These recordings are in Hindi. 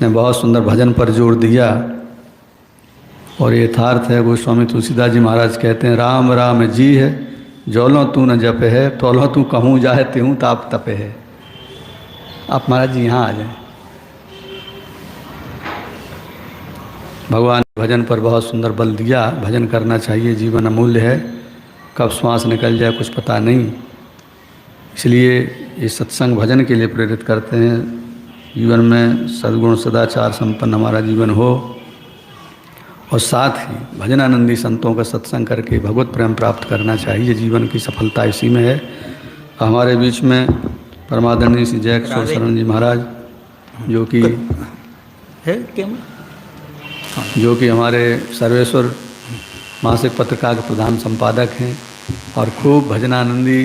ने बहुत सुंदर भजन पर जोर दिया और ये यथार्थ है। गोस्वामी तुलसीदास जी महाराज कहते हैं, राम राम जी है जौलों तू न जपे है, तौलों तू कहूँ जाए त्यों ताप तपे है। आप महाराज जी यहाँ आ जाएं। भगवान ने भजन पर बहुत सुंदर बल दिया। भजन करना चाहिए, जीवन अमूल्य है, कब श्वास निकल जाए कुछ पता नहीं। इसलिए ये सत्संग भजन के लिए प्रेरित करते हैं। जीवन में सद्गुण सदाचार संपन्न हमारा जीवन हो और साथ ही भजनानंदी संतों का सत्संग करके भगवत प्रेम प्राप्त करना चाहिए। जीवन की सफलता इसी में है। हमारे बीच में परमादरणीय श्री जय किशोर शरण जी महाराज जो कि हमारे सर्वेश्वर मासिक पत्रिका के प्रधान संपादक हैं और खूब भजनानंदी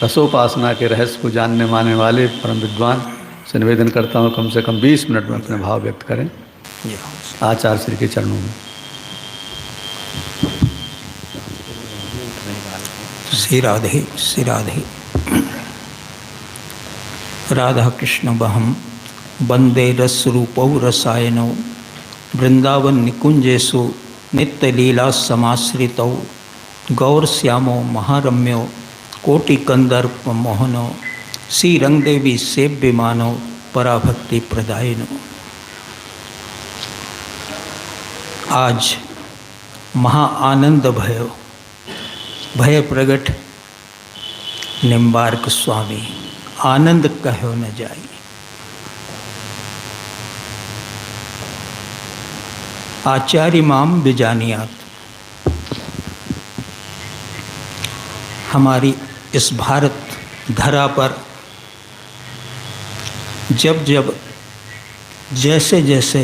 रसोपासना के रहस्य को जानने मानने वाले परम विद्वान से निवेदन करता हूँ कम से कम 20 मिनट में अपने भाव व्यक्त करें आचार्य श्री के चरणों में। श्री राधे श्री राधे। राधा कृष्ण बहम वंदे रस रूपौ रसायनौ वृंदावन निकुंजेषु नित्य लीला समाश्रितौ गौर श्यामो महारम्यो कोटि कंदर्प मोहनो श्री रंगदेवी सेव्य मानो पराभक्ति प्रदायनो। आज महा आनंद भयो भय प्रगट निम्बार्क स्वामी, आनंद कहो न जाई। आचार्य माम बिजानियात। हमारी इस भारत धरा पर जब जब जैसे जैसे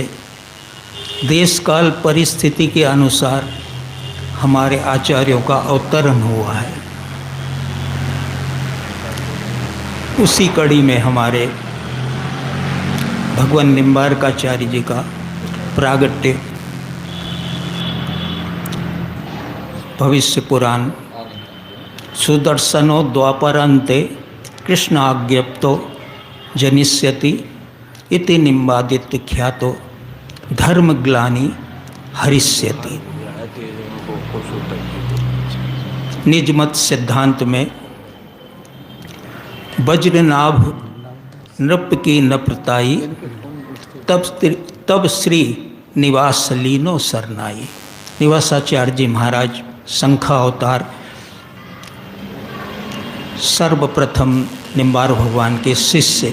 देश काल परिस्थिति के अनुसार हमारे आचार्यों का अवतरण हुआ है, उसी कड़ी में हमारे भगवान निम्बार्काचार्य जी का प्रागट्य भविष्य पुराण सुदर्शनो द्वापरान्ते कृष्ण आज्ञप्तो जनिष्यति इति निम्बादित्य ख्यातो धर्मग्लानि हरिष्यति। निजमत सिद्धांत में वज्रनाभ नृप की नप्रताई तब श्री निवास लीनो सरनाई। निवासाचार्य जी महाराज शंखा अवतार सर्वप्रथम निम्बार भगवान के शिष्य,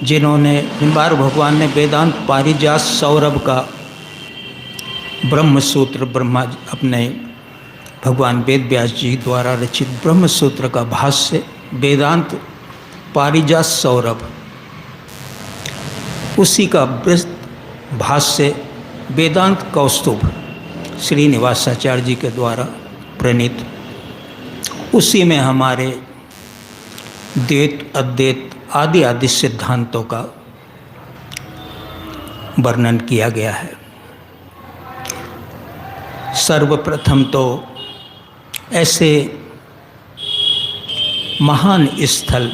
जिन्होंने निम्बार भगवान ने वेदांत पारिजात सौरभ का ब्रह्मसूत्र अपने भगवान वेद व्यास जी द्वारा रचित ब्रह्मसूत्र का भाष्य वेदांत पारिजात सौरभ, उसी का भाष्य वेदांत कौस्तुभ श्रीनिवासाचार्य जी के द्वारा प्रणीत, उसी में हमारे द्वैत अद्वैत आदि आदि सिद्धांतों का वर्णन किया गया है। सर्वप्रथम तो ऐसे महान स्थल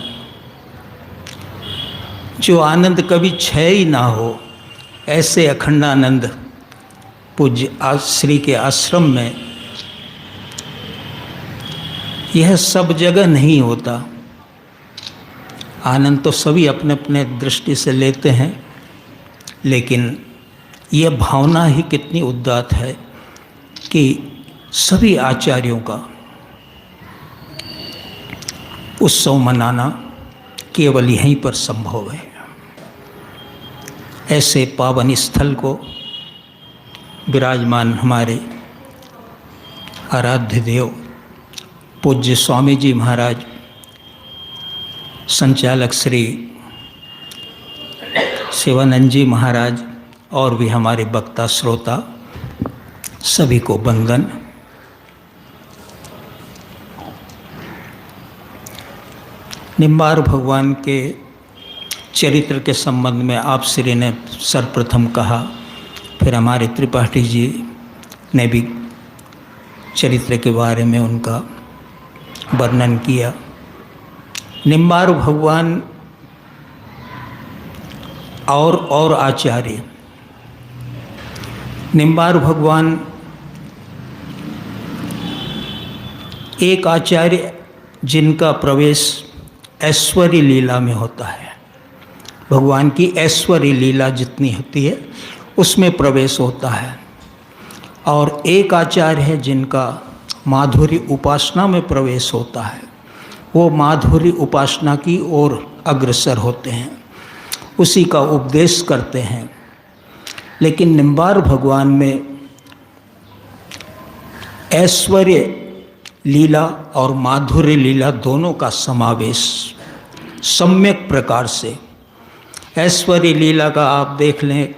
जो आनंद कभी क्षय ही ना हो, ऐसे अखंडानंद पूज्य श्री के आश्रम में यह सब जगह नहीं होता। आनंद तो सभी अपने अपने दृष्टि से लेते हैं, लेकिन यह भावना ही कितनी उदात्त है कि सभी आचार्यों का उत्सव मनाना केवल यहीं पर संभव है। ऐसे पावन स्थल को विराजमान हमारे आराध्य देव पूज्य स्वामी जी महाराज, संचालक श्री शिवानंद जी महाराज और भी हमारे वक्ता श्रोता सभी को वंदन। निम्बार भगवान के चरित्र के संबंध में आप श्री ने सर्वप्रथम कहा, फिर हमारे त्रिपाठी जी ने भी चरित्र के बारे में उनका वर्णन किया। निम्बार भगवान और आचार्य। निम्बार भगवान एक आचार्य जिनका प्रवेश ऐश्वर्य लीला में होता है, भगवान की ऐश्वर्य लीला जितनी होती है उसमें प्रवेश होता है, और एक आचार्य है जिनका माधुर्य उपासना में प्रवेश होता है, वो माधुर्य उपासना की ओर अग्रसर होते हैं, उसी का उपदेश करते हैं। लेकिन निम्बार भगवान में ऐश्वर्य लीला और माधुर्य लीला दोनों का समावेश सम्यक प्रकार से। ऐश्वर्य लीला का आप देख लें,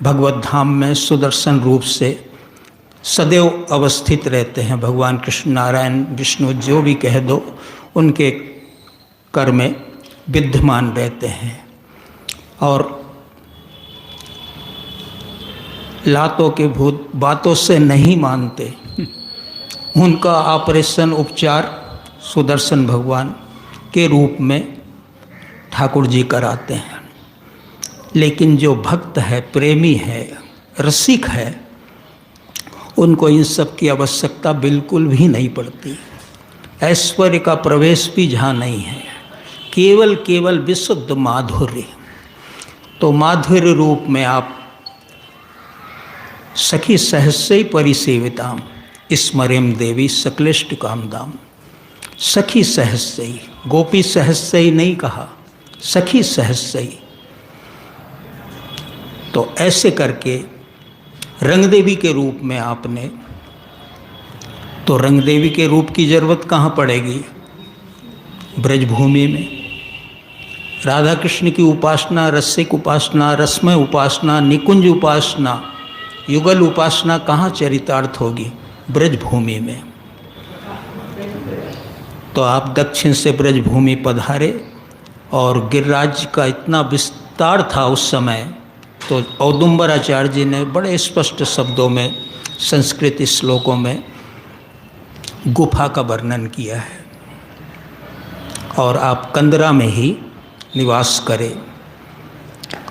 भगवत धाम में सुदर्शन रूप से सदैव अवस्थित रहते हैं भगवान कृष्ण नारायण विष्णु, जो भी कह दो, उनके कर में विद्यमान रहते हैं। और लातों के भूत बातों से नहीं मानते, उनका ऑपरेशन उपचार सुदर्शन भगवान के रूप में ठाकुर जी कराते हैं। लेकिन जो भक्त है, प्रेमी है, रसिक है, उनको इन सब की आवश्यकता बिल्कुल भी नहीं पड़ती। ऐश्वर्य का प्रवेश भी जहाँ नहीं है, केवल विशुद्ध माधुर्य। तो माधुर्य रूप में आप सखी सहस्यै परिसेविताम स्मरेम देवी सकलिष्ट कामदाम। सखी सहस्यै, गोपी सहस्यै नहीं कहा, सखी सहस्यै। तो ऐसे करके रंग देवी के रूप में आपने, तो रंग देवी के रूप की जरूरत कहाँ पड़ेगी? ब्रजभूमि में। राधा कृष्ण की उपासना, रसिक उपासना, रसमय उपासना, निकुंज उपासना, युगल उपासना कहाँ चरितार्थ होगी? ब्रजभूमि में। तो आप दक्षिण से ब्रजभूमि पधारे, और गिरिराज का इतना विस्तार था उस समय, तो औदुंबर आचार्य जी ने बड़े स्पष्ट शब्दों में संस्कृत श्लोकों में गुफा का वर्णन किया है। और आप कंदरा में ही निवास करें,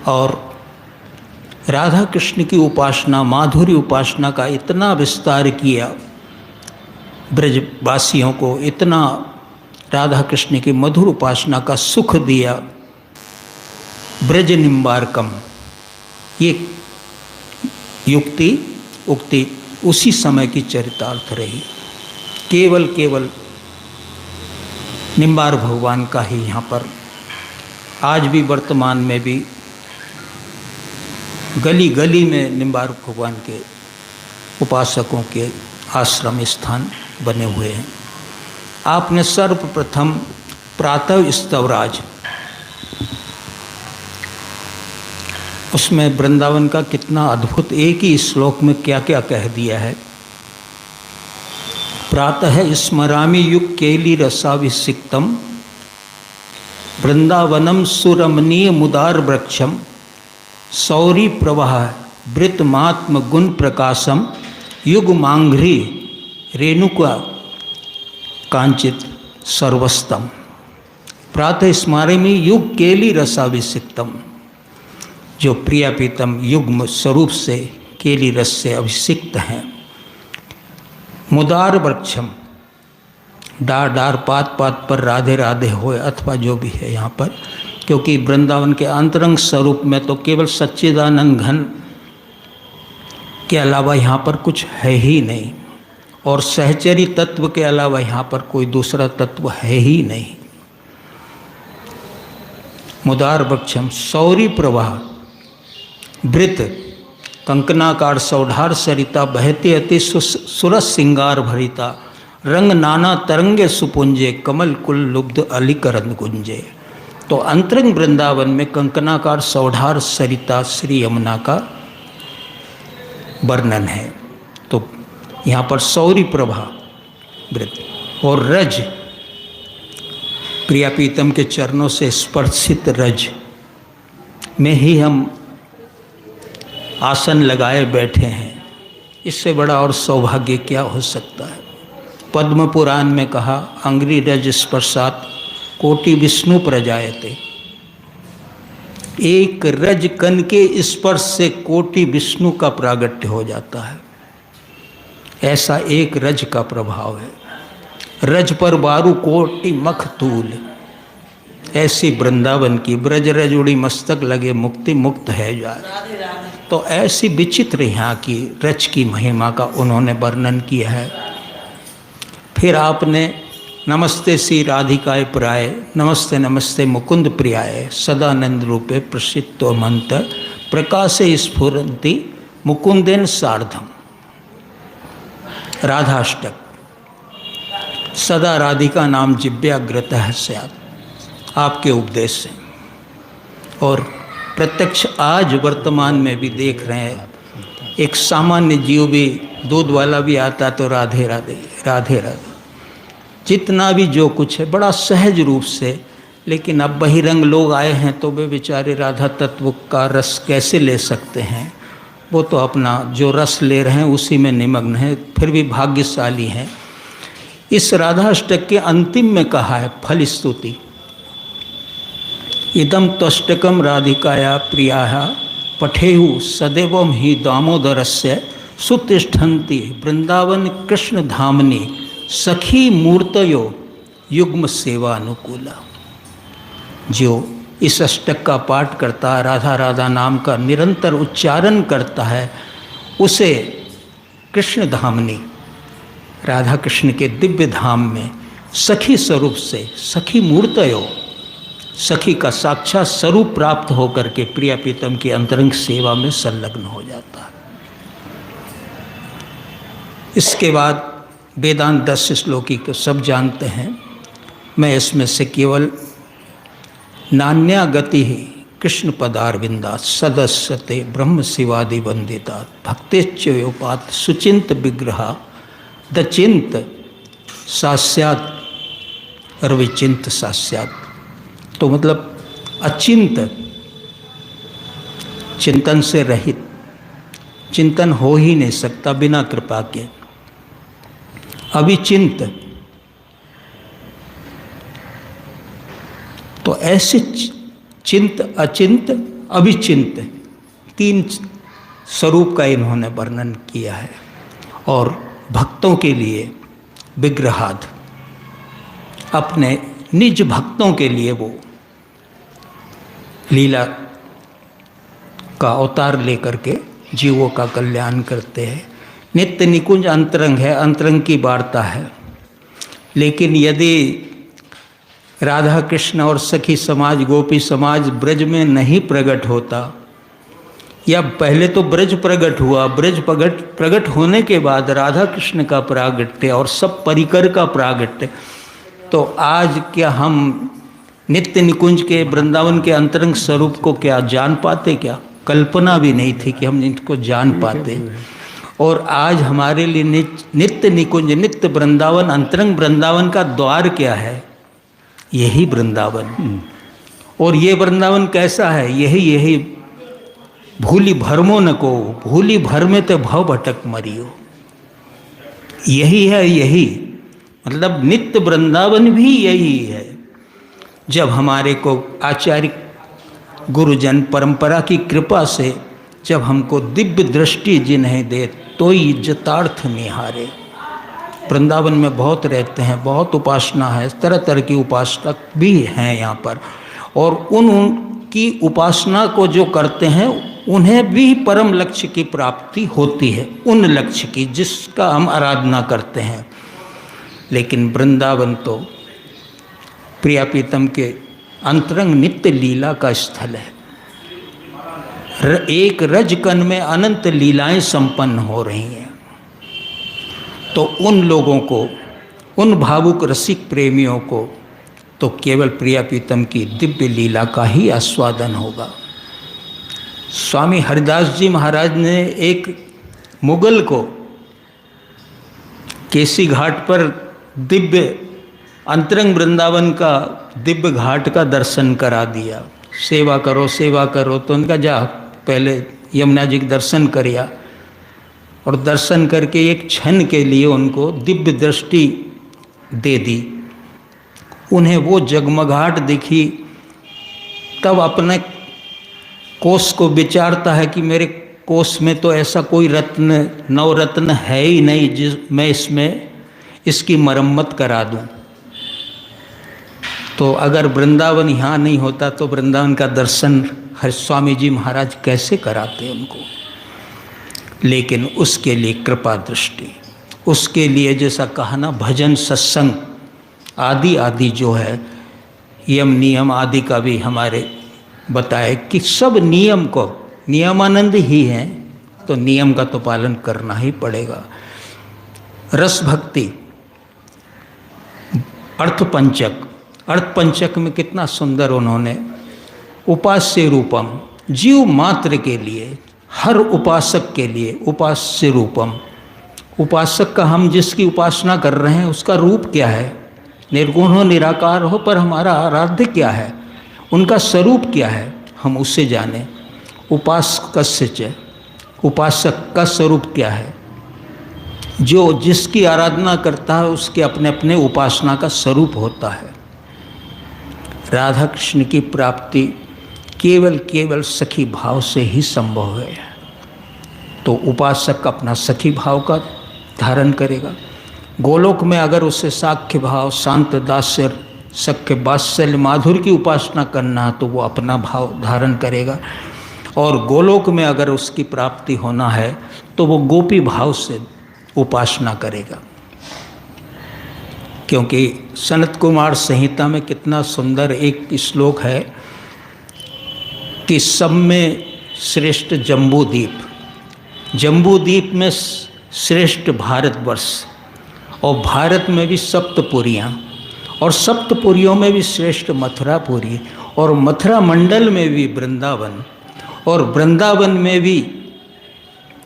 और राधा कृष्ण की उपासना, माधुर्य उपासना का इतना विस्तार किया ब्रजवासियों को, इतना राधा कृष्ण की मधुर उपासना का सुख दिया। ब्रज निम्बारकम, ये युक्ति उक्ति उसी समय की चरितार्थ रही। केवल निम्बार भगवान का ही यहाँ पर आज भी वर्तमान में भी गली गली में निम्बार भगवान के उपासकों के आश्रम स्थान बने हुए हैं। आपने सर्वप्रथम प्रातः स्तवराज, उसमें वृंदावन का कितना अद्भुत, एक ही श्लोक में क्या क्या कह दिया है। प्रातः स्मरामि युग केली रसाभिषिक्तम वृंदावनम सुरमणीय मुदार वृक्षम सौरी प्रवाह वृतमात्म गुण प्रकाशम युग मांघ्री रेणुका कांचित सर्वस्तम। प्रातः स्मरामि युग केली रसाभिषिक्तम, जो प्रियापीतम युग्म स्वरूप से केली रस से अभिषिक्त हैं। मुदार वृक्षम, डार डार पात पात पर राधे राधे होए, अथवा जो भी है यहाँ पर, क्योंकि वृंदावन के अंतरंग स्वरूप में तो केवल सच्चिदानंद घन के अलावा यहाँ पर कुछ है ही नहीं, और सहचरी तत्व के अलावा यहाँ पर कोई दूसरा तत्व है ही नहीं। मुदार वृक्षम सौरी प्रवाह वृत कंकनाकार सौधार सरिता बहते अति सुरस सिंगार भरिता रंग नाना तरंगे सुपुंजे कमल कुल लुब्ध अलिकरन गुंजे। तो अंतरंग वृंदावन में कंकनाकार सौधार सरिता श्री यमुना का वर्णन है। तो यहाँ पर सौरी प्रभा वृत और रज, प्रियापीतम के चरणों से स्पर्शित रज में ही हम आसन लगाए बैठे हैं। इससे बड़ा और सौभाग्य क्या हो सकता है। पद्म पुराण में कहा, अंग्री रज स्पर्शात कोटि विष्णु प्रजायते। एक रज कण के स्पर्श से कोटि विष्णु का प्रागट्य हो जाता है। ऐसा एक रज का प्रभाव है। रज पर बारू कोटि मख तूल, ऐसी वृंदावन की ब्रज रज उड़ी मस्तक लगे मुक्ति मुक्त है जाए। तो ऐसी विचित्र यहाँ की रच की महिमा का उन्होंने वर्णन किया है। फिर आपने नमस्ते श्री राधिकाय प्राय, नमस्ते नमस्ते मुकुंद प्रियाय, सदानंद रूपे प्रसिद्धो मंत्र प्रकाशे स्फुरंति मुकुंदेन सार्धम। राधाष्टक। सदा राधिका नाम जिव्याग्रतः स्यात्, आपके उपदेश से। और प्रत्यक्ष आज वर्तमान में भी देख रहे हैं, एक सामान्य जीव भी, दूध वाला भी आता तो राधे राधे राधे राधे, जितना भी जो कुछ है बड़ा सहज रूप से। लेकिन अब बहिरंग लोग आए हैं तो वे बेचारे राधा तत्व का रस कैसे ले सकते हैं? वो तो अपना जो रस ले रहे हैं उसी में निमग्न है, फिर भी भाग्यशाली हैं। इस राधाष्टक के अंतिम में कहा है फल स्तुति, इदम त्वष्टकम राधिकाया प्रियाः पठेयु सदैवम ही दामोदरस्य सुतिष्ठन्ति वृंदावन कृष्ण धामनि सखी मूर्तयो युग्म सेवा अनुकूला। जो इस अष्टक का पाठ करता है, राधा राधा नाम का निरंतर उच्चारण करता है, उसे कृष्ण धामनी, राधा कृष्ण के दिव्य धाम में सखी स्वरूप से, सखी मूर्तयो, सखी का साक्षात स्वरूप प्राप्त होकर के प्रिया प्रीतम की अंतरंग सेवा में संलग्न हो जाता है। इसके बाद वेदांत 10 श्लोकी को सब जानते हैं। मैं इसमें से केवल नान्या गति ही कृष्ण पदारविंदा सदस्यते ब्रह्म शिवादि वंदिता भक्तेच्योपात सुचिंत विग्रहा द चिंत सास्यात और विचिंत सास्यात। तो मतलब अचिंत, चिंतन से रहित, चिंतन हो ही नहीं सकता बिना कृपा के। अविचिंत, तो ऐसे चिंत, अचिंत, अविचिंत, 3 स्वरूप का इन्होंने वर्णन किया है। और भक्तों के लिए विग्रहाद, अपने निज भक्तों के लिए वो लीला का अवतार लेकर के जीवों का कल्याण करते हैं। नित्य निकुंज अंतरंग है, अंतरंग की वार्ता है। लेकिन यदि राधा कृष्ण और सखी समाज, गोपी समाज ब्रज में नहीं प्रकट होता, या पहले तो ब्रज प्रकट हुआ, ब्रज प्रकट होने के बाद राधा कृष्ण का प्रागट्य और सब परिकर का प्रागट्य, तो आज क्या हम नित्य निकुंज के वृंदावन के अंतरंग स्वरूप को क्या जान पाते? क्या कल्पना भी नहीं थी कि हम इनको जान पाते। और आज हमारे लिए नित्य निकुंज, नित्य वृंदावन, अंतरंग वृंदावन का द्वार क्या है? यही वृंदावन। और ये वृंदावन कैसा है? यही भूली भरमो न को, भूली भर में तो भव भटक मरियो। यही है, यही मतलब नित्य वृंदावन भी यही है। जब हमारे को आचार्य गुरुजन परंपरा की कृपा से जब हमको दिव्य दृष्टि जिन्हें दे तो ही इज्जतार्थ निहारे। वृंदावन में बहुत रहते हैं, बहुत उपासना है, तरह तरह की उपासक भी हैं यहाँ पर। और उनकी उपासना को जो करते हैं उन्हें भी परम लक्ष्य की प्राप्ति होती है, उन लक्ष्य की जिसका हम आराधना करते हैं। लेकिन वृंदावन तो प्रिया प्रीतम के अंतरंग नित्य लीला का स्थल है। एक रजकन में अनंत लीलाएं संपन्न हो रही हैं। तो उन लोगों को, उन भावुक रसिक प्रेमियों को तो केवल प्रिया प्रीतम की दिव्य लीला का ही आस्वादन होगा। स्वामी हरिदास जी महाराज ने एक मुगल को केसी घाट पर दिव्य अंतरंग वृंदावन का दिव्य घाट का दर्शन करा दिया। सेवा करो, सेवा करो। तो उनका जा पहले यमुना जी के दर्शन करिया, और दर्शन करके एक क्षण के लिए उनको दिव्य दृष्टि दे दी। उन्हें वो जगमगाहट दिखी, तब अपने कोष को विचारता है कि मेरे कोष में तो ऐसा कोई रत्न नवरत्न है ही नहीं जिस मैं इसमें इसकी मरम्मत करा दूं। तो अगर वृंदावन यहाँ नहीं होता तो वृंदावन का दर्शन हर स्वामी जी महाराज कैसे कराते उनको। लेकिन उसके लिए कृपा दृष्टि, उसके लिए जैसा कहा ना भजन सत्संग आदि आदि जो है यम नियम आदि का भी हमारे बताए कि सब नियम को नियमानंद ही हैं, तो नियम का तो पालन करना ही पड़ेगा। रस भक्ति, अर्थ पंचक में कितना सुंदर उन्होंने उपास्य रूपम, जीव मात्र के लिए, हर उपासक के लिए उपास्य रूपम, उपासक का हम जिसकी उपासना कर रहे हैं उसका रूप क्या है, निर्गुण हो निराकार हो, पर हमारा आराध्य क्या है, उनका स्वरूप क्या है, हम उसे जाने। उपासक उपासक का स्वरूप क्या है, जो जिसकी आराधना करता है उसके अपने अपने उपासना का स्वरूप होता है। राधा कृष्ण की प्राप्ति केवल सखी भाव से ही संभव है। तो उपासक अपना सखी भाव का धारण करेगा। गोलोक में अगर उसे साख्य भाव, शांत दास्य, सख्य वात्सल्य माधुर्य की उपासना करना तो वो अपना भाव धारण करेगा। और गोलोक में अगर उसकी प्राप्ति होना है तो वो गोपी भाव से उपासना करेगा। क्योंकि सनत कुमार संहिता में कितना सुंदर एक श्लोक है कि सब में श्रेष्ठ जम्बूद्वीप, जम्बूद्वीप में श्रेष्ठ भारतवर्ष, और भारत में भी सप्तपुरियाँ, और सप्तपुरियों में भी श्रेष्ठ मथुरापुरी, और मथुरा मंडल में भी वृंदावन, और वृंदावन में भी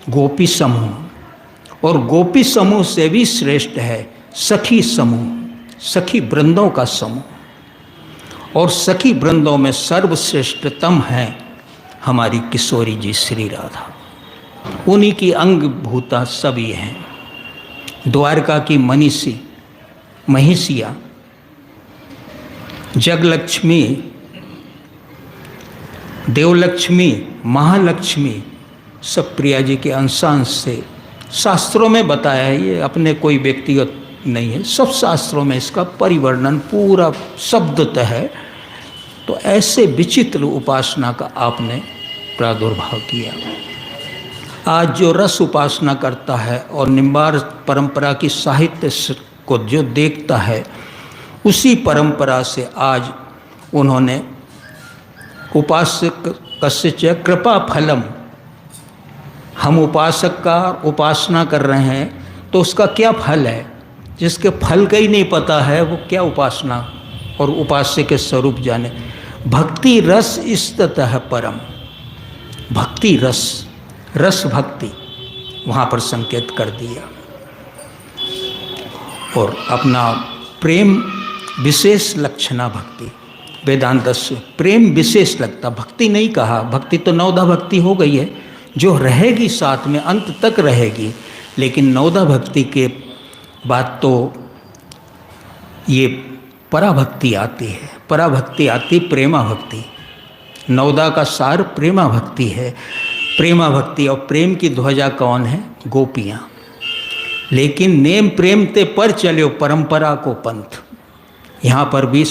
गोपी समूह, और गोपी समूह से भी श्रेष्ठ है सखी समूह, सखी वृंदों का समूह। और सखी वृंदों में सर्वश्रेष्ठतम है हमारी किशोरी जी श्री राधा। उन्हीं की अंग भूता सब ये हैं। द्वारका की मनीषी महिषिया, जगलक्ष्मी, देवलक्ष्मी, महालक्ष्मी सब प्रिया जी के अंशांश से शास्त्रों में बताया है। ये अपने कोई व्यक्तिगत नहीं है, सब शास्त्रों में इसका परिवर्णन पूरा शब्दतः है। तो ऐसे विचित्र उपासना का आपने प्रादुर्भाव किया। आज जो रस उपासना करता है और निम्बार परंपरा की साहित्य को जो देखता है, उसी परंपरा से आज उन्होंने उपासक कस्य कृपा फलम, हम उपासक का उपासना कर रहे हैं तो उसका क्या फल है, जिसके फल का ही नहीं पता है वो क्या उपासना और उपास्य के स्वरूप जाने। भक्ति रस इस्ततः परम, भक्ति रस, रस भक्ति वहाँ पर संकेत कर दिया। और अपना प्रेम विशेष लक्षणा भक्ति, वेदांत से प्रेम विशेष लगता, भक्ति नहीं कहा। भक्ति तो नवधा भक्ति हो गई है जो रहेगी साथ में अंत तक रहेगी, लेकिन नवधा भक्ति के बाद तो ये पराभक्ति आती है। पराभक्ति आती प्रेमा भक्ति, नवदा का सार प्रेमा भक्ति है। प्रेमा भक्ति और प्रेम की ध्वजा कौन है? गोपियाँ। लेकिन नेम प्रेम ते पर चलो परंपरा को पंथ, यहाँ पर भी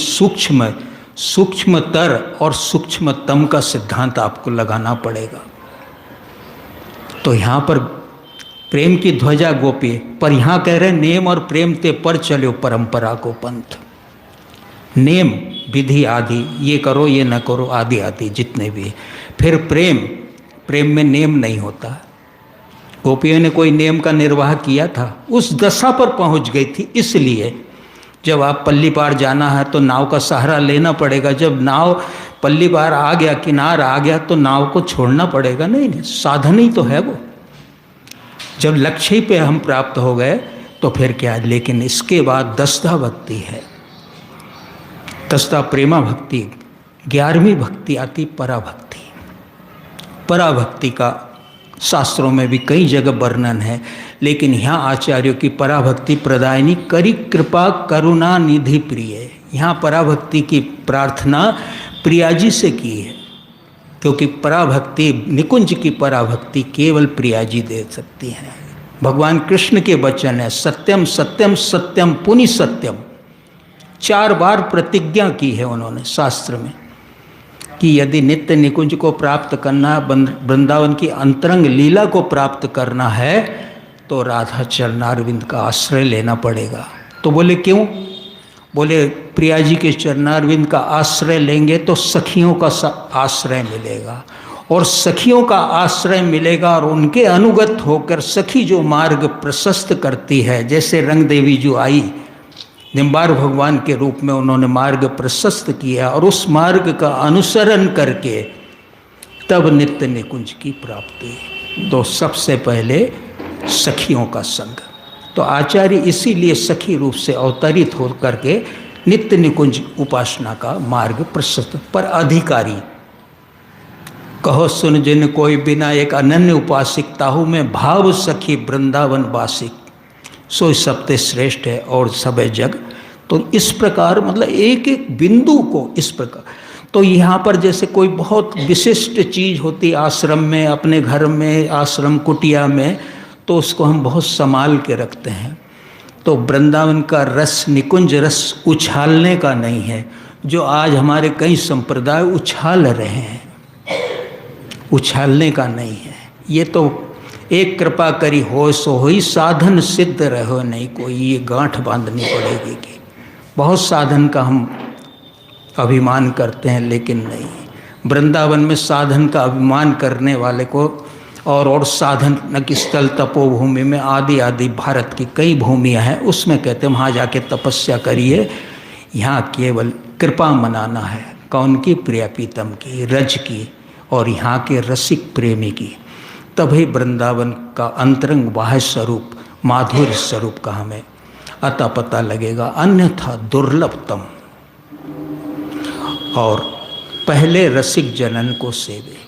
सूक्ष्मतर और सूक्ष्मतम का सिद्धांत आपको लगाना पड़ेगा। तो यहाँ पर प्रेम की ध्वजा गोपी, पर यहाँ कह रहे नेम और प्रेम ते पर चलो परंपरा को पंथ। नेम विधि आदि, ये करो ये न करो आदि आदि जितने भी। फिर प्रेम, प्रेम में नेम नहीं होता। गोपियों ने कोई नेम का निर्वाह किया था? उस दशा पर पहुँच गई थी। इसलिए जब आप पल्ली पार जाना है तो नाव का सहारा लेना पड़ेगा। जब नाव पल्ली पार आ गया, किनार आ गया, तो नाव को छोड़ना पड़ेगा। नहीं, साधन ही तो है वो। जब लक्ष्य पे हम प्राप्त हो गए तो फिर क्या। लेकिन इसके बाद दसधा भक्ति है, दसधा प्रेमा भक्ति, 11वीं भक्ति आती पराभक्ति। पराभक्ति का शास्त्रों में भी कई जगह वर्णन है, लेकिन यहाँ आचार्यों की पराभक्ति प्रदायनी करी कृपा करुणा निधि प्रिय। यहाँ पराभक्ति की प्रार्थना प्रिया जी से की है क्योंकि पराभक्ति, निकुंज की पराभक्ति केवल प्रिया जी दे सकती हैं। भगवान कृष्ण के वचन है, सत्यम सत्यम सत्यम पुनि सत्यम। 4 बार प्रतिज्ञा की है उन्होंने शास्त्र में कि यदि नित्य निकुंज को प्राप्त करना है, वृंदावन की अंतरंग लीला को प्राप्त करना है, तो राधा चरणारविंद का आश्रय लेना पड़ेगा। तो बोले क्यों? बोले प्रिया जी के चरणारविंद का आश्रय लेंगे तो सखियों का आश्रय मिलेगा, और सखियों का आश्रय मिलेगा और उनके अनुगत होकर सखी जो मार्ग प्रशस्त करती है, जैसे रंग देवी जो आई निम्बार भगवान के रूप में, उन्होंने मार्ग प्रशस्त किया और उस मार्ग का अनुसरण करके तब नित्य निकुंज की प्राप्ति। तो सबसे पहले सखियों का संग। तो आचार्य इसीलिए सखी रूप से अवतरित हो करके नित्य निकुंज उपासना का मार्ग प्रशस्त पर अधिकारी। कहो सुन जिन कोई बिना एक अनन्य उपासिक, ताहू में भाव सखी वृंदावन वासिक, सो सबते श्रेष्ठ है और सबे जग। तो इस प्रकार मतलब एक एक बिंदु को इस प्रकार। तो यहाँ पर जैसे कोई बहुत विशिष्ट चीज होती आश्रम में, अपने घर में, आश्रम कुटिया में, तो उसको हम बहुत संभाल के रखते हैं। तो वृंदावन का रस, निकुंज रस उछालने का नहीं है, जो आज हमारे कई संप्रदाय उछाल रहे हैं, उछालने का नहीं है। ये तो एक कृपा करी हो सो होई, साधन सिद्ध रहो नहीं कोई, ये गांठ बांधनी पड़ेगी कि बहुत साधन का हम अभिमान करते हैं, लेकिन नहीं। वृंदावन में साधन का अभिमान करने वाले को और साधन की स्थल तपोभूमि में आदि आदि भारत की कई भूमियाँ हैं, उसमें कहते हैं वहाँ जाके तपस्या करिए। यहाँ केवल कृपा मनाना है, कौन की? प्रिया प्रीतम की, रज की, और यहाँ के रसिक प्रेमी की। तभी वृंदावन का अंतरंग बाह्य स्वरूप, माधुर्य स्वरूप का हमें अता पता लगेगा, अन्यथा दुर्लभतम। और पहले रसिक जनन को सेवे,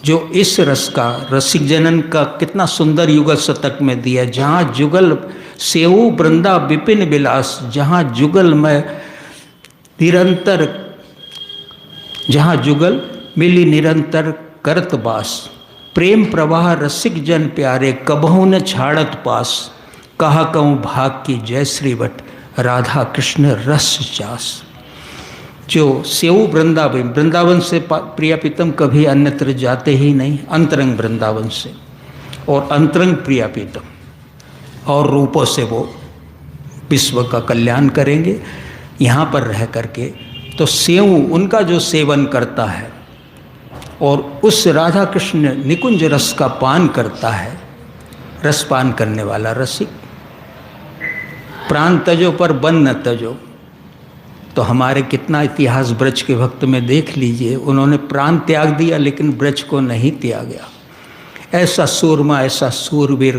जो इस रस का, रसिक जनन का कितना सुंदर युगल शतक में दिया, जहाँ जुगल सेऊ वृंदा विपिन विलास, जहाँ जुगल में निरंतर, जहाँ जुगल मिली निरंतर करत बास, प्रेम प्रवाह रसिक जन प्यारे, कबहू न छाड़त पास, कहा कहूँ भाग की जय श्रीवट, राधा कृष्ण रस जास। जो सेऊ वृंदावन, वृंदावन से प्रिया प्रीतम कभी अन्यत्र जाते ही नहीं, अंतरंग वृंदावन से, और अंतरंग प्रिया प्रीतम, और रूपों से वो विश्व का कल्याण करेंगे यहाँ पर रह करके। तो सेऊ उनका जो सेवन करता है और उस राधा कृष्ण निकुंज रस का पान करता है, रस पान करने वाला रसिक। प्राण तजो पर बन न तजो, तो हमारे कितना इतिहास ब्रज के भक्त में देख लीजिए, उन्होंने प्राण त्याग दिया लेकिन ब्रज को नहीं त्यागा। ऐसा सूरमा, ऐसा सूरवीर,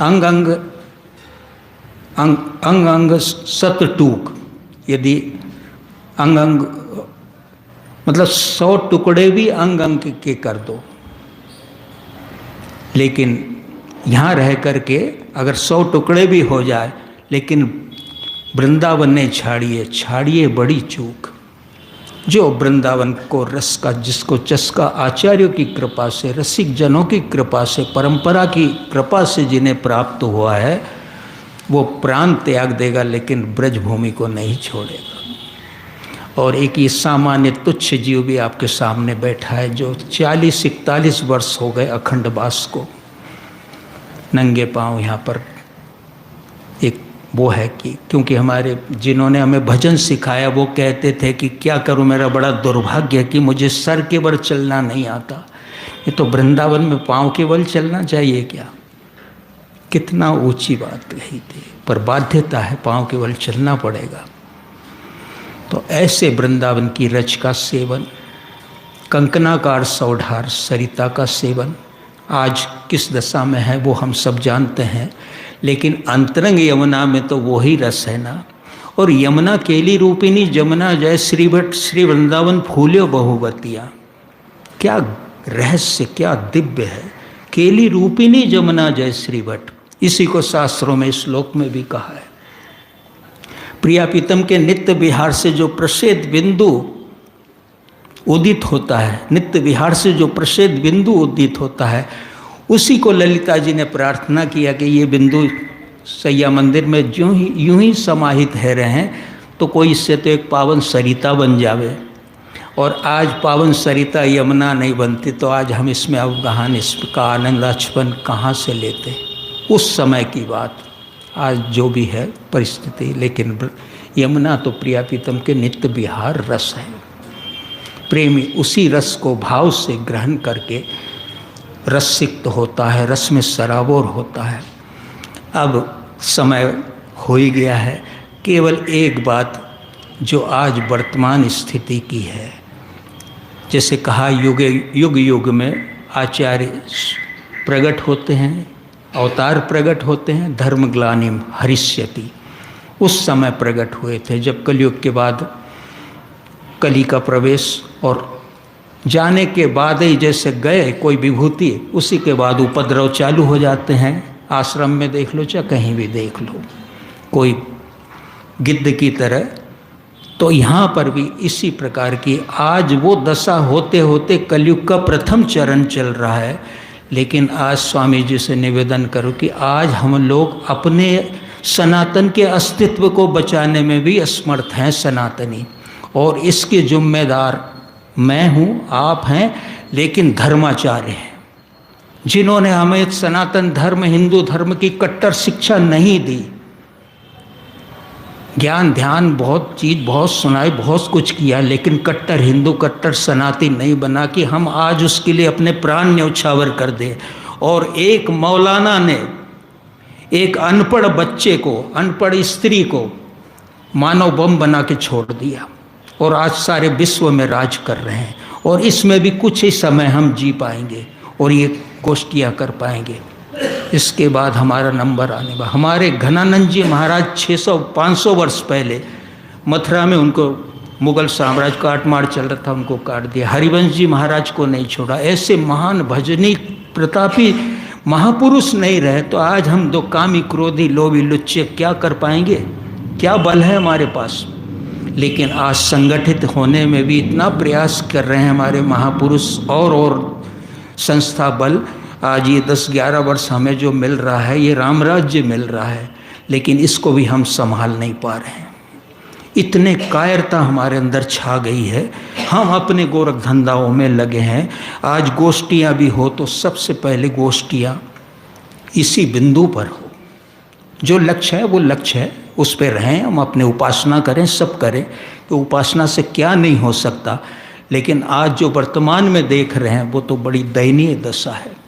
अंग अंग अंग अंग अंग सतटूक, यदि अंग अंग मतलब 100 टुकड़े भी अंग अंग के कर दो, लेकिन यहाँ रह करके अगर 100 टुकड़े भी हो जाए, लेकिन वृंदावन ने छाड़िए, छाड़िए बड़ी चूक। जो वृंदावन को रस का, जिसको चस्का आचार्यों की कृपा से, रसिक जनों की कृपा से, परंपरा की कृपा से जिन्हें प्राप्त हुआ है, वो प्राण त्याग देगा लेकिन ब्रजभूमि को नहीं छोड़ेगा। और एक ये सामान्य तुच्छ जीव भी आपके सामने बैठा है, जो 40-41 वर्ष हो गए अखंडवास को, नंगे पांव यहाँ पर। एक वो है कि क्योंकि हमारे जिन्होंने हमें भजन सिखाया वो कहते थे कि क्या करूं, मेरा बड़ा दुर्भाग्य है कि मुझे सर के बल चलना नहीं आता। ये तो वृंदावन में पांव के बल चलना चाहिए क्या? कितना ऊंची बात कही थी, पर बाध्यता है, पांव के बल चलना पड़ेगा। तो ऐसे वृंदावन की रच का सेवन, कंकनाकार सौढ़ार सरिता का सेवन आज किस दशा में है वो हम सब जानते हैं, लेकिन अंतरंग यमुना में तो वो ही रस है ना। और यमुना केली रूपिणी जमुना जय श्रीवट, श्री वृंदावन फूल्यो बहुवतिया। क्या रहस्य, क्या दिव्य है। केली रूपिणी जमुना जय श्रीवट, इसी को शास्त्रों में श्लोक में भी कहा है। प्रिया प्रीतम के नित्य विहार से जो प्रसिद्ध बिंदु उदित होता है, नित्य विहार से जो प्रसिद्ध बिंदु उदित होता है, उसी को ललिता जी ने प्रार्थना किया कि ये बिंदु सैया मंदिर में यूं ही समाहित है रहें तो कोई इससे तो एक पावन सरिता बन जावे। और आज पावन सरिता यमुना नहीं बनती तो आज हम इसमें अवगाहन, इसका आनंद आचमन कहाँ से लेते। उस समय की बात, आज जो भी है परिस्थिति, लेकिन यमुना तो प्रिया प्रीतम के नित्य विहार रस है। प्रेमी उसी रस को भाव से ग्रहण करके रसिक्त होता है, रस में सराबोर होता है। अब समय हो ही गया है, केवल एक बात जो आज वर्तमान स्थिति की है, जैसे कहा युग युग में आचार्य प्रकट होते हैं, अवतार प्रकट होते हैं, धर्म ग्लानिम हरिष्यति। उस समय प्रकट हुए थे जब कलयुग के बाद कली का प्रवेश, और जाने के बाद ही जैसे गए कोई विभूति, उसी के बाद उपद्रव चालू हो जाते हैं। आश्रम में देख लो चाहे कहीं भी देख लो, कोई गिद्ध की तरह। तो यहाँ पर भी इसी प्रकार की आज वो दशा होते होते कलयुग का प्रथम चरण चल रहा है। लेकिन आज स्वामी जी से निवेदन करो कि आज हम लोग अपने सनातन के अस्तित्व को बचाने में भी असमर्थ हैं सनातनी, और इसके जिम्मेदार मैं हूँ, आप हैं, लेकिन धर्माचार्य हैं जिन्होंने हमें सनातन धर्म, हिंदू धर्म की कट्टर शिक्षा नहीं दी। ज्ञान ध्यान बहुत चीज़ बहुत सुनाई, बहुत कुछ किया, लेकिन कट्टर हिंदू, कट्टर सनातनी नहीं बना कि हम आज उसके लिए अपने प्राण न्यौछावर कर दें। और एक मौलाना ने एक अनपढ़ बच्चे को, अनपढ़ स्त्री को मानव बम बना के छोड़ दिया, और आज सारे विश्व में राज कर रहे हैं। और इसमें भी कुछ ही समय हम जी पाएंगे और ये गोष्ठियाँ कर पाएंगे। इसके बाद हमारा नंबर आने वाला। हमारे घनानंद जी महाराज 600-500 वर्ष पहले मथुरा में उनको मुगल साम्राज्य काटमार चल रहा था, उनको काट दिया। हरिवंश जी महाराज को नहीं छोड़ा। ऐसे महान भजनी प्रतापी महापुरुष नहीं रहे तो आज हम दो कामी क्रोधी लोभी लुच्चे क्या कर पाएंगे? क्या बल है हमारे पास? लेकिन आज संगठित होने में भी इतना प्रयास कर रहे हैं हमारे महापुरुष और संस्था बल। आज ये 10-11 वर्ष हमें जो मिल रहा है, ये राम राज्य मिल रहा है, लेकिन इसको भी हम संभाल नहीं पा रहे हैं। इतने कायरता हमारे अंदर छा गई है, हम अपने गोरख धंधाओं में लगे हैं। आज गोष्ठियाँ भी हो तो सबसे पहले गोष्ठियाँ इसी बिंदु पर हो। जो लक्ष्य है वो लक्ष्य है, उस पर रहें, हम अपने उपासना करें, सब करें। तो उपासना से क्या नहीं हो सकता। लेकिन आज जो वर्तमान में देख रहे हैं वो तो बड़ी दयनीय दशा है।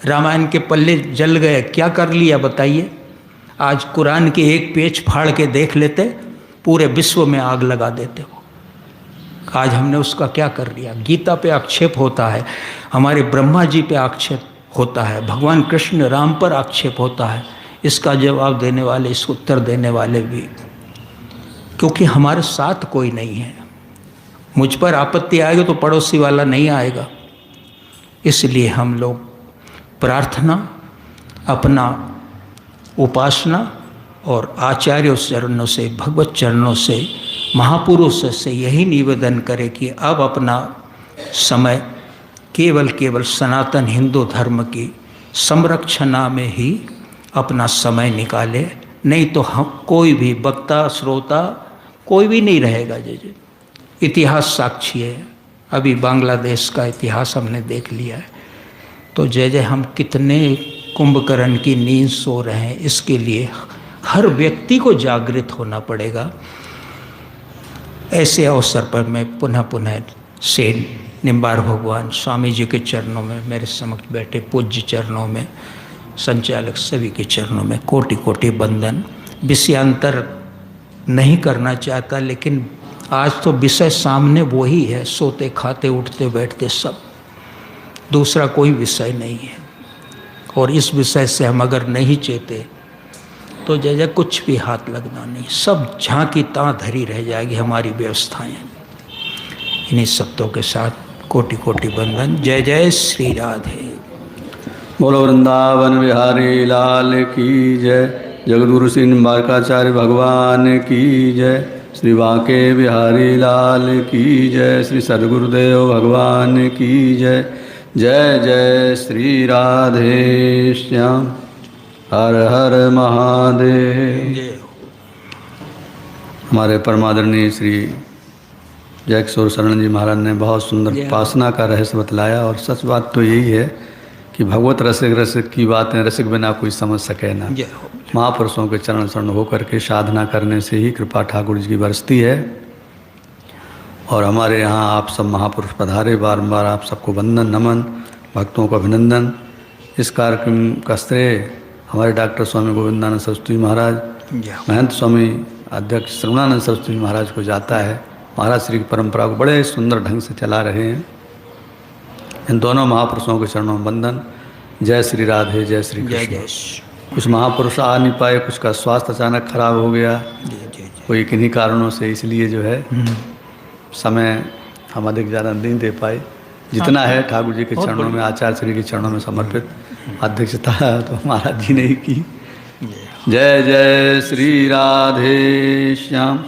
रामायण के पल्ले जल गए, क्या कर लिया बताइए? आज कुरान के एक पेज फाड़ के देख लेते, पूरे विश्व में आग लगा देते हो। आज हमने उसका क्या कर लिया? गीता पे आक्षेप होता है, हमारे ब्रह्मा जी पे आक्षेप होता है, भगवान कृष्ण राम पर आक्षेप होता है। इसका जवाब देने वाले, इसको उत्तर देने वाले भी, क्योंकि हमारे साथ कोई नहीं है। मुझ पर आपत्ति आएगी तो पड़ोसी वाला नहीं आएगा। इसलिए हम लोग प्रार्थना, अपना उपासना और आचार्यों चरणों से, भगवत चरणों से, महापुरुषों से यही निवेदन करें कि अब अपना समय केवल सनातन हिंदू धर्म की संरक्षणा में ही अपना समय निकाले। नहीं तो हम कोई भी वक्ता श्रोता कोई भी नहीं रहेगा। जैसे इतिहास साक्षी है, अभी बांग्लादेश का इतिहास हमने देख लिया है। तो जय हम कितने कुंभकर्ण की नींद सो रहे हैं, इसके लिए हर व्यक्ति को जागृत होना पड़ेगा। ऐसे अवसर पर मैं पुनः से निम्बार भगवान स्वामी जी के चरणों में, मेरे समक्ष बैठे पूज्य चरणों में, संचालक सभी के चरणों में कोटि कोटि वंदन। विषयांतर नहीं करना चाहता, लेकिन आज तो विषय सामने वही है, सोते खाते उठते बैठते सब, दूसरा कोई विषय नहीं है। और इस विषय से हम अगर नहीं चेते तो जैसे कुछ भी हाथ लगना नहीं, सब झांकी तां धरी रह जाएगी हमारी व्यवस्थाएं। इन्हीं शब्दों के साथ कोटि कोटि वंदन। जय जय श्री राधे। बोलो वृंदावन बिहारी लाल की जय। जगद्गुरु श्री निम्बारकाचार्य भगवान की जय। श्री बांके बिहारी लाल की जय। श्री सद्गुरुदेव भगवान की जय। जय जय श्री राधे श्याम। हर हर महादेव। हमारे परमादरणीय श्री जय किशोर शरण जी महाराज ने बहुत सुंदर उपासना का रहस्य बतलाया। और सच बात तो यही है कि भगवत रसिक रसिक की बातें रसिक बिना कोई समझ सके ना। महापुरुषों के चरण शरण होकर के साधना करने से ही कृपा ठाकुर जी की बरसती है। और हमारे यहाँ आप सब महापुरुष पधारे, बारंबार आप सबको वंदन नमन, भक्तों को अभिनंदन। इस कार्यक्रम का श्रेय हमारे डॉक्टर स्वामी गोविंदानंद सरस्वती महाराज, महंत स्वामी अध्यक्ष श्रवणानंद सरस्वती महाराज को जाता है। महाराज श्री की परंपरा को बड़े सुंदर ढंग से चला रहे हैं। इन दोनों महापुरुषों के चरणों में वंदन। जय श्री राधे, जय श्री कृष्ण। कुछ महापुरुष आ नहीं पाए, कुछ का स्वास्थ्य अचानक खराब हो गया, कोई किन्हीं कारणों से, इसलिए जो है समय हम अधिक ज़्यादा नहीं दे पाए। जितना है ठाकुर जी के चरणों में, आचार्य श्री के चरणों में समर्पित अध्यक्षता तो महाराज जी ने ही की। जय जय श्री राधे श्याम।